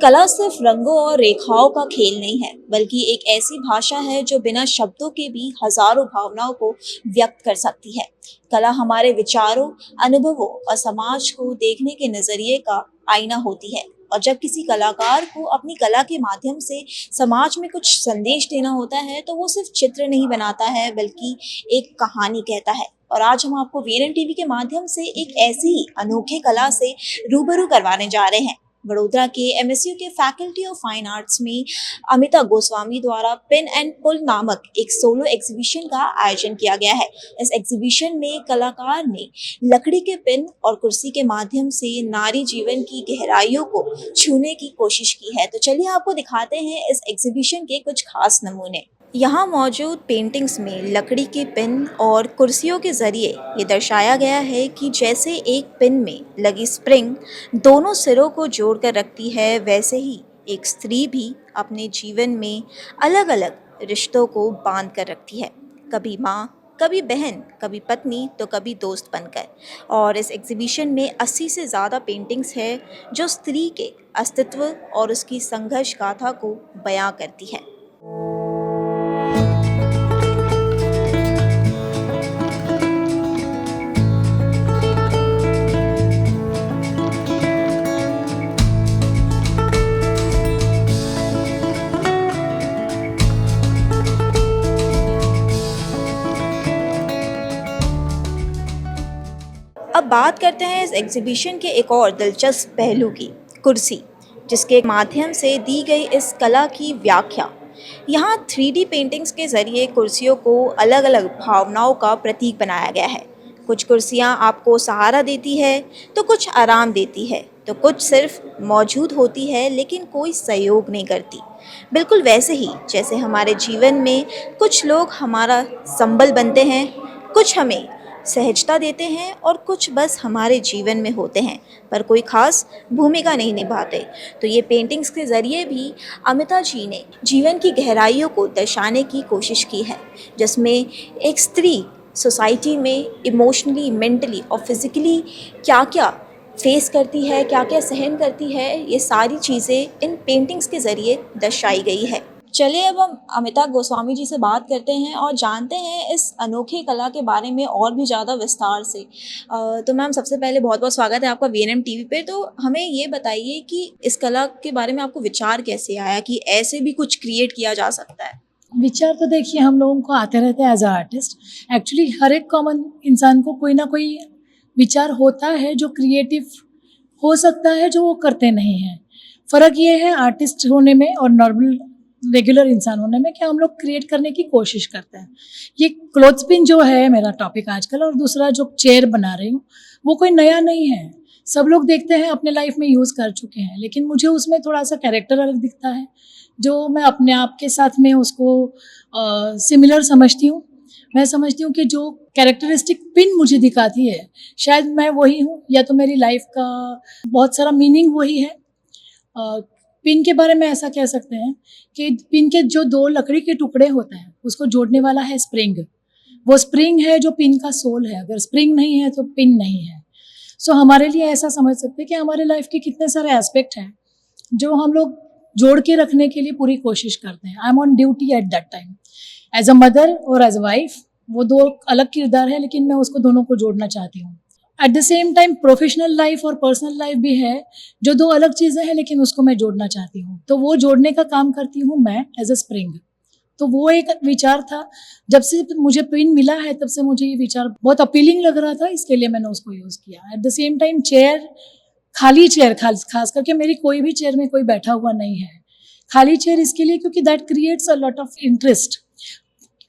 कला सिर्फ रंगों और रेखाओं का खेल नहीं है, बल्कि एक ऐसी भाषा है जो बिना शब्दों के भी हजारों भावनाओं को व्यक्त कर सकती है। कला हमारे विचारों, अनुभवों और समाज को देखने के नजरिए का आईना होती है। और जब किसी कलाकार को अपनी कला के माध्यम से समाज में कुछ संदेश देना होता है, तो वो सिर्फ चित्र नहीं बनाता है, बल्कि एक कहानी कहता है। और आज हम आपको वीरन टीवी के माध्यम से एक ऐसी ही अनोखे कला से रूबरू करवाने जा रहे हैं। वडोदरा के एमएसयू के फैकल्टी ऑफ फाइन आर्ट्स में अमिता गोस्वामी द्वारा पिन एंड पुल नामक एक सोलो एग्जीबिशन का आयोजन किया गया है। इस एग्जीबिशन में कलाकार ने लकड़ी के पिन और कुर्सी के माध्यम से नारी जीवन की गहराइयों को छूने की कोशिश की है। तो चलिए आपको दिखाते हैं इस एग्जीबिशन के कुछ खास नमूने। यहाँ मौजूद पेंटिंग्स में लकड़ी के पिन और कुर्सियों के जरिए ये दर्शाया गया है कि जैसे एक पिन में लगी स्प्रिंग दोनों सिरों को जोड़कर रखती है, वैसे ही एक स्त्री भी अपने जीवन में अलग अलग रिश्तों को बांध कर रखती है। कभी माँ, कभी बहन, कभी पत्नी, तो कभी दोस्त बनकर। और इस एग्जीबिशन में 80 से ज़्यादा पेंटिंग्स है जो स्त्री के अस्तित्व और उसकी संघर्ष गाथा को बयां करती है। अब बात करते हैं इस एग्जीबिशन के एक और दिलचस्प पहलू की, कुर्सी, जिसके माध्यम से दी गई इस कला की व्याख्या। यहाँ 3D पेंटिंग्स के जरिए कुर्सियों को अलग अलग भावनाओं का प्रतीक बनाया गया है। कुछ कुर्सियाँ आपको सहारा देती है, तो कुछ आराम देती है, तो कुछ सिर्फ मौजूद होती है लेकिन कोई सहयोग नहीं करती। बिल्कुल वैसे ही जैसे हमारे जीवन में कुछ लोग हमारा संबल बनते हैं, कुछ हमें सहजता देते हैं और कुछ बस हमारे जीवन में होते हैं, पर कोई खास भूमिका नहीं निभाते। तो ये पेंटिंग्स के ज़रिए भी अमिता जी ने जीवन की गहराइयों को दर्शाने की कोशिश की है, जिसमें एक स्त्री सोसाइटी में इमोशनली, मेंटली और फिज़िकली क्या क्या फेस करती है, क्या क्या सहन करती है, ये सारी चीज़ें इन पेंटिंग्स के ज़रिए दर्शाई गई है। चलिए अब हम अमिता गोस्वामी जी से बात करते हैं और जानते हैं इस अनोखी कला के बारे में और भी ज़्यादा विस्तार से। तो मैम, सबसे पहले बहुत बहुत स्वागत है आपका वीएनएम टीवी पे। तो हमें ये बताइए कि इस कला के बारे में आपको विचार कैसे आया कि ऐसे भी कुछ क्रिएट किया जा सकता है? विचार तो देखिए हम लोगों को आते रहते हैं एज अ आर्टिस्ट। एक्चुअली हर एक कॉमन इंसान को कोई ना कोई विचार होता है जो क्रिएटिव हो सकता है, जो वो करते नहीं हैं। फ़र्क ये है आर्टिस्ट होने में और नॉर्मल रेगुलर इंसान होने में कि हम लोग क्रिएट करने की कोशिश करते हैं। ये क्लोथ पिन जो है मेरा टॉपिक आजकल, और दूसरा जो चेयर बना रही हूँ वो कोई नया नहीं है। सब लोग देखते हैं, अपने लाइफ में यूज़ कर चुके हैं, लेकिन मुझे उसमें थोड़ा सा कैरेक्टर अलग दिखता है, जो मैं अपने आप के साथ में उसको सिमिलर समझती हूँ। मैं समझती हूँ कि जो कैरेक्टरिस्टिक पिन मुझे दिखाती है शायद मैं वही हूँ, या तो मेरी लाइफ का बहुत सारा मीनिंग वही है। पिन के बारे में ऐसा कह सकते हैं कि पिन के जो 2 लकड़ी के टुकड़े होते हैं उसको जोड़ने वाला है स्प्रिंग। वो स्प्रिंग है जो पिन का सोल है। अगर स्प्रिंग नहीं है तो पिन नहीं है। सो हमारे लिए ऐसा समझ सकते हैं कि हमारे लाइफ के कितने सारे एस्पेक्ट हैं जो हम लोग जोड़ के रखने के लिए पूरी कोशिश करते हैं। I am on duty at that time as a mother और एज अ वाइफ। वो 2 अलग किरदार है, लेकिन मैं उसको दोनों को जोड़ना चाहती हूँ। At the same time professional life और पर्सनल लाइफ भी है, जो 2 अलग चीज़ें हैं, लेकिन उसको मैं जोड़ना चाहती हूँ। तो वो जोड़ने का काम करती हूँ मैं एज अ स्प्रिंग। तो वो एक विचार था। जब से मुझे पिन मिला है तब से मुझे ये विचार बहुत अपीलिंग लग रहा था, इसके लिए मैंने उसको यूज़ किया। At the same time chair, खाली चेयर, खास करके मेरी कोई भी चेयर में कोई बैठा हुआ नहीं है। खाली चेयर इसके लिए क्योंकि that creates a lot of interest.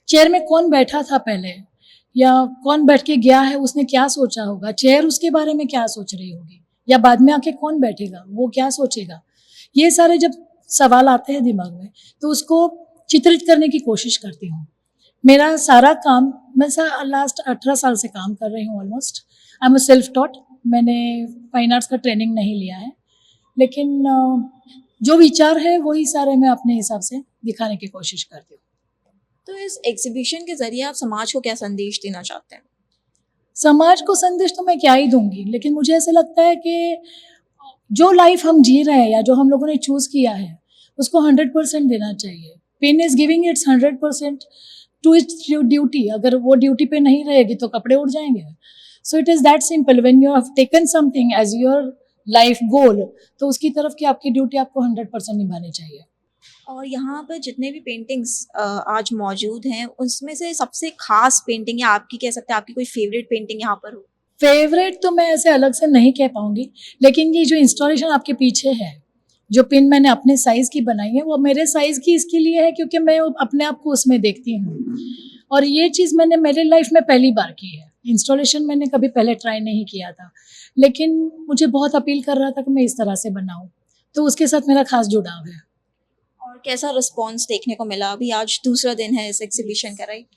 Chair में कौन बैठा था पहले, या कौन बैठ के गया है, उसने क्या सोचा होगा, चेयर उसके बारे में क्या सोच रही होगी, या बाद में आके कौन बैठेगा वो क्या सोचेगा। ये सारे जब सवाल आते हैं दिमाग में तो उसको चित्रित करने की कोशिश करती हूँ। मेरा सारा काम, मैं लास्ट 18 साल से काम कर रही हूँ almost. I am a self taught. मैंने फाइन आर्ट्स का ट्रेनिंग नहीं लिया है, लेकिन जो विचार है वही सारे मैं अपने हिसाब से दिखाने की कोशिश करती हूँ। तो इस एग्जीबिशन के जरिए आप समाज को क्या संदेश देना चाहते हैं? समाज को संदेश तो मैं क्या ही दूंगी, लेकिन मुझे ऐसा लगता है कि जो लाइफ हम जी रहे हैं या जो हम लोगों ने चूज किया है उसको 100% देना चाहिए. Pen is giving its 100% to its duty. अगर वो ड्यूटी पे नहीं रहेगी तो कपड़े उड़ जाएंगे. So it is that simple. When you have taken something as your life goal, तो उसकी तरफ की आपकी ड्यूटी आपको 100% निभानी चाहिए. और यहाँ पर जितने भी पेंटिंग्स आज मौजूद हैं उसमें से सबसे खास पेंटिंग या आपकी कह सकते हैं आपकी कोई फेवरेट पेंटिंग यहाँ पर हो? फेवरेट तो मैं ऐसे अलग से नहीं कह पाऊंगी, लेकिन ये जो इंस्टॉलेशन आपके पीछे है, जो पिन मैंने अपने साइज की बनाई है, वो मेरे साइज की इसके लिए है क्योंकि मैं अपने आप को उसमें देखती हूँ. और ये चीज़ मैंने मेरे लाइफ में पहली बार की है. इंस्टॉलेशन मैंने कभी पहले ट्राई नहीं किया था, लेकिन मुझे बहुत अपील कर रहा था कि मैं इस तरह से बनाऊँ, तो उसके साथ मेरा खास जुड़ाव है. और कैसा रिस्पॉन्स देखने को मिला? अभी आज दूसरा दिन है इस एग्जीबिशन का, राइट?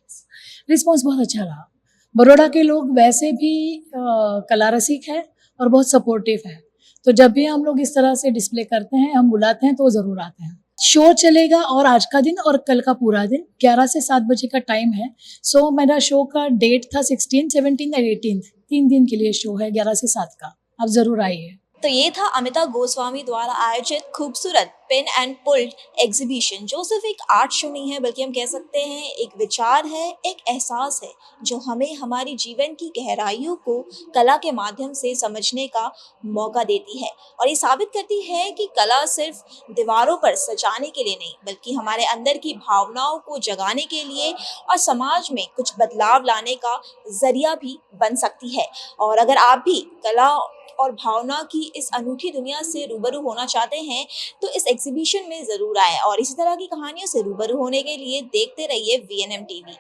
रिस्पॉन्स बहुत अच्छा रहा. बड़ौदा के लोग वैसे भी कला रसिक है और बहुत सपोर्टिव है, तो जब भी हम लोग इस तरह से डिस्प्ले करते हैं, हम बुलाते हैं तो वो ज़रूर आते हैं. शो चलेगा और आज का दिन और कल का पूरा दिन 11 से 7 बजे का टाइम है. सो मेरा शो का डेट था 16, 17 और 18, 3 दिन के लिए शो है 11 से 7 का. आप ज़रूर आइए. तो ये था अमिता गोस्वामी द्वारा आयोजित खूबसूरत पेन एंड पुल्ड एग्जीबिशन, जो सिर्फ एक आर्ट शो नहीं है बल्कि हम कह सकते हैं एक विचार है, एक एहसास है जो हमें हमारी जीवन की गहराइयों को कला के माध्यम से समझने का मौका देती है। और ये साबित करती है कि कला सिर्फ दीवारों पर सजाने के लिए नहीं बल्कि हमारे अंदर की भावनाओं को जगाने के लिए और समाज में कुछ बदलाव लाने का जरिया भी बन सकती है। और अगर आप भी कला और भावना की इस अनूठी दुनिया से रूबरू होना चाहते हैं तो इस एग्जीबिशन में ज़रूर आएं और इसी तरह की कहानियों से रूबरू होने के लिए देखते रहिए VNM TV।